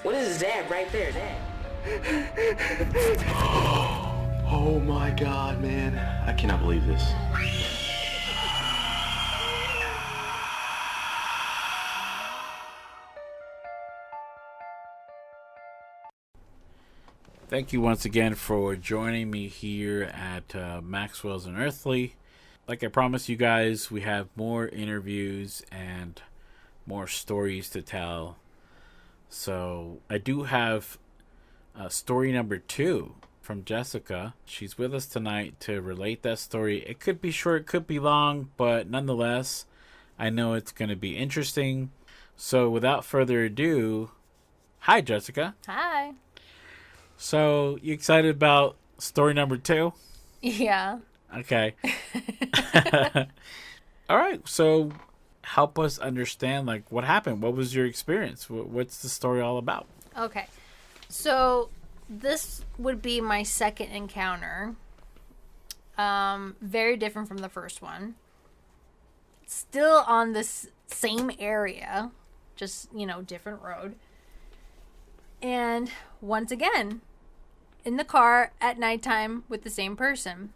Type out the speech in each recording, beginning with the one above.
What is that right there? Oh my god, man. I cannot believe this. Thank you once again for joining me here at Maxwell's Unearthly. Like I promised you guys, we have more interviews and more stories to tell. So I do have story number 2 from Jessica. She's with us tonight to relate that story. It could be short, it could be long, but nonetheless, I know it's going to be interesting. So without further ado, hi Jessica. Hi. So, you excited about story number 2? Yeah. Okay. All right. So, help us understand, like, what happened. What was your experience? What's the story all about? Okay. So, this would be my second encounter. Very different from the first one. Still on this same area. Just, different road. And once again, in the car at nighttime with the same person.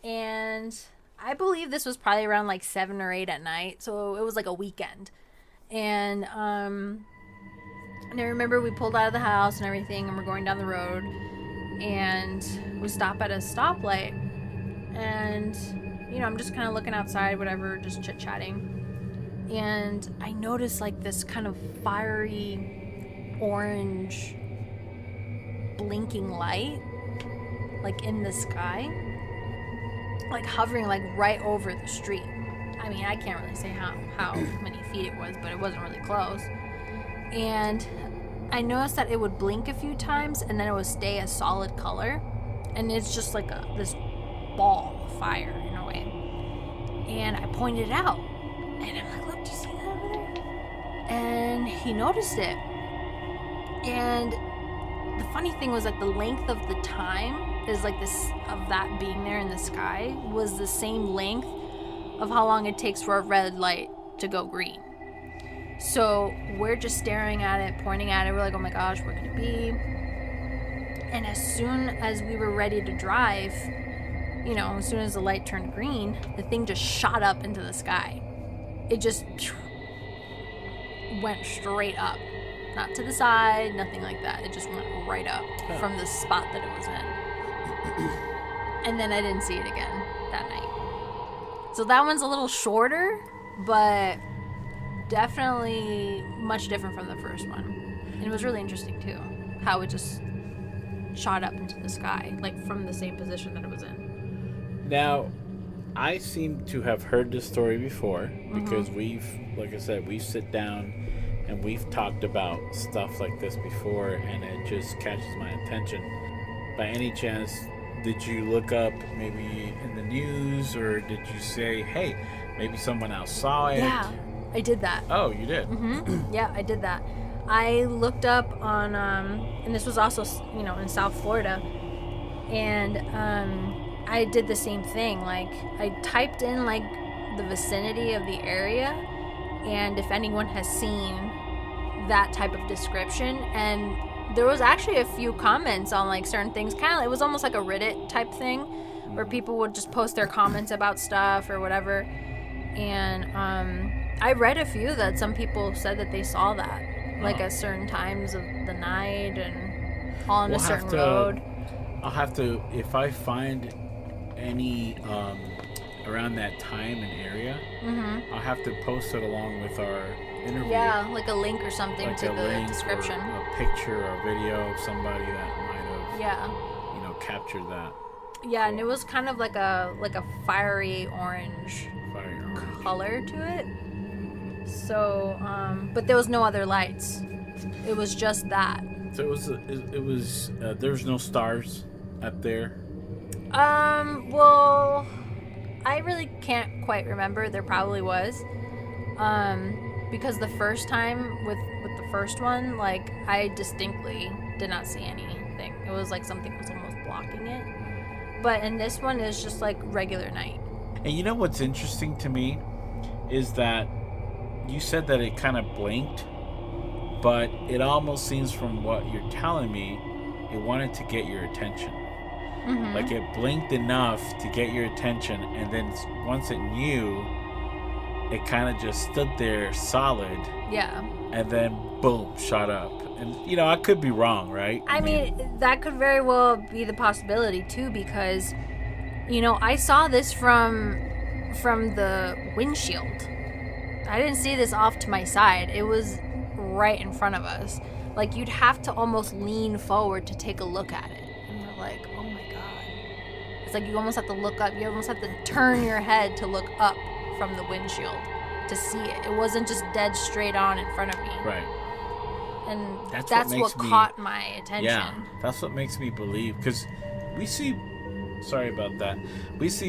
And I believe this was probably around like 7 or 8 at night. So it was like a weekend. And I remember we pulled out of the house and everything, and we're going down the road. And we stop at a stoplight. And, I'm just kind of looking outside, whatever, just chit-chatting. And I noticed like this kind of fiery orange blinking light, like in the sky, like hovering like right over the street. I mean, I can't really say how many feet it was, but it wasn't really close. And I noticed that it would blink a few times and then it would stay a solid color, and it's just like this ball of fire in a way. And I pointed it out, and I'm like, look, do you see that over there? And he noticed it. And the funny thing was that the length of the time is like this, of that being there in the sky, was the same length of how long it takes for a red light to go green. So we're just staring at it, pointing at it. We're like, oh my gosh, where could it be? And as soon as we were ready to drive, as soon as the light turned green, the thing just shot up into the sky. It just went straight up. Not to the side, nothing like that. It just went right up from the spot that it was in. And then I didn't see it again that night. So that one's a little shorter, but definitely much different from the first one. And it was really interesting too, how it just shot up into the sky, like from the same position that it was in. Now, I seem to have heard this story before because like I said, we sit down and we've talked about stuff like this before, and it just catches my attention. By any chance, did you look up maybe in the news, or did you say, hey, maybe someone else saw it? Yeah, I did that. Oh, you did? Mm-hmm. Yeah, I did that. I looked up on, and this was also, in South Florida, and I did the same thing. Like, I typed in, like, the vicinity of the area, and if anyone has seen that type of description, and there was actually a few comments on like certain things. It was almost like a Reddit type thing where people would just post their comments about stuff or whatever. And I read a few that some people said that they saw that like at certain times of the night and on a certain road. I'll have to, if I find any around that time and area, I'll have to post it along with our interview. Yeah, like a link or something, like to the description. Or a picture or a video of somebody that might have captured that. Yeah, cool. And it was kind of like a fiery orange color to it. So, but there was no other lights. It was just that. So it was there was no stars up there? Well, I really can't quite remember. There probably was. Because the first time with the first one, like, I distinctly did not see anything. It was like something was almost blocking it. But in this one, it's just like regular night. And you know what's interesting to me is that you said that it kind of blinked, but it almost seems from what you're telling me, it wanted to get your attention. Like it blinked enough to get your attention, and then once it knew, it kind of just stood there solid. Yeah. And then boom, shot up. And I could be wrong, right? I mean, that could very well be the possibility too, because I saw this from the windshield. I didn't see this off to my side. It was right in front of us. Like, you'd have to almost lean forward to take a look at it. And we're like, oh my God. It's like you almost have to look up. You almost have to turn your head to look up from the windshield to see it. It wasn't just dead straight on in front of me. Right. And that's what what caught my attention. Yeah, that's what makes me believe. Because we see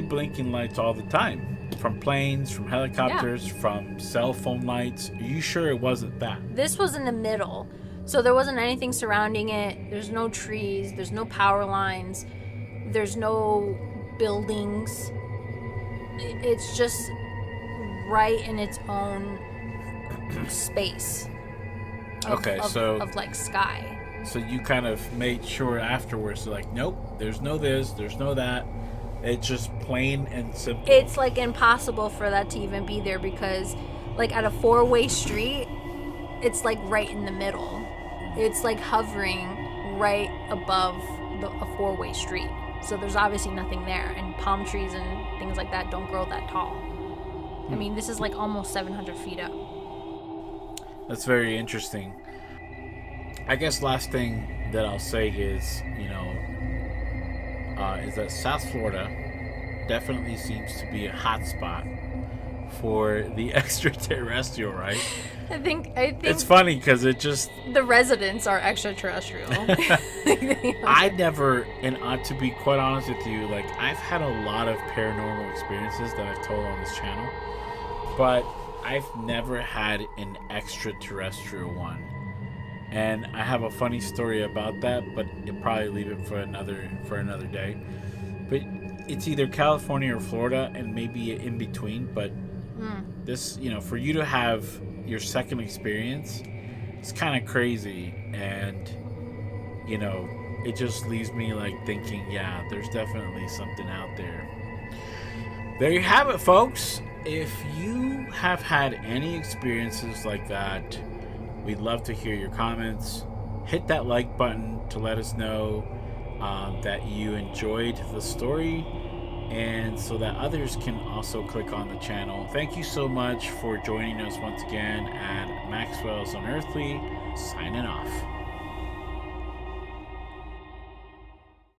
blinking lights all the time. From planes, from helicopters, from cell phone lights. Are you sure it wasn't that? This was in the middle. So there wasn't anything surrounding it. There's no trees. There's no power lines. There's no buildings. It's just right in its own space. Of like sky. So you kind of made sure afterwards, like, nope, there's no this, there's no that. It's just plain and simple. It's like impossible for that to even be there, because like at a 4-way street, it's like right in the middle. It's like hovering right above a 4-way street. So there's obviously nothing there, and palm trees and things like that don't grow that tall. I mean, this is like almost 700 feet up. That's very interesting. I guess last thing that I'll say is, is that South Florida definitely seems to be a hot spot for the extraterrestrial, right? I think it's funny because it just... the residents are extraterrestrial. I never, and to be quite honest with you, like, I've had a lot of paranormal experiences that I've told on this channel, but I've never had an extraterrestrial one. And I have a funny story about that, but you'll probably leave it for another day. But it's either California or Florida, and maybe in between. But this, for you to have your second experience, it's kind of crazy, and it just leaves me like thinking, yeah, there's definitely something out there. There you have it, folks. If you have had any experiences like that, we'd love to hear your comments. Hit that like button to let us know that you enjoyed the story, and so that others can also click on the channel. Thank you so much for joining us once again at Maxwell's Unearthly, signing off.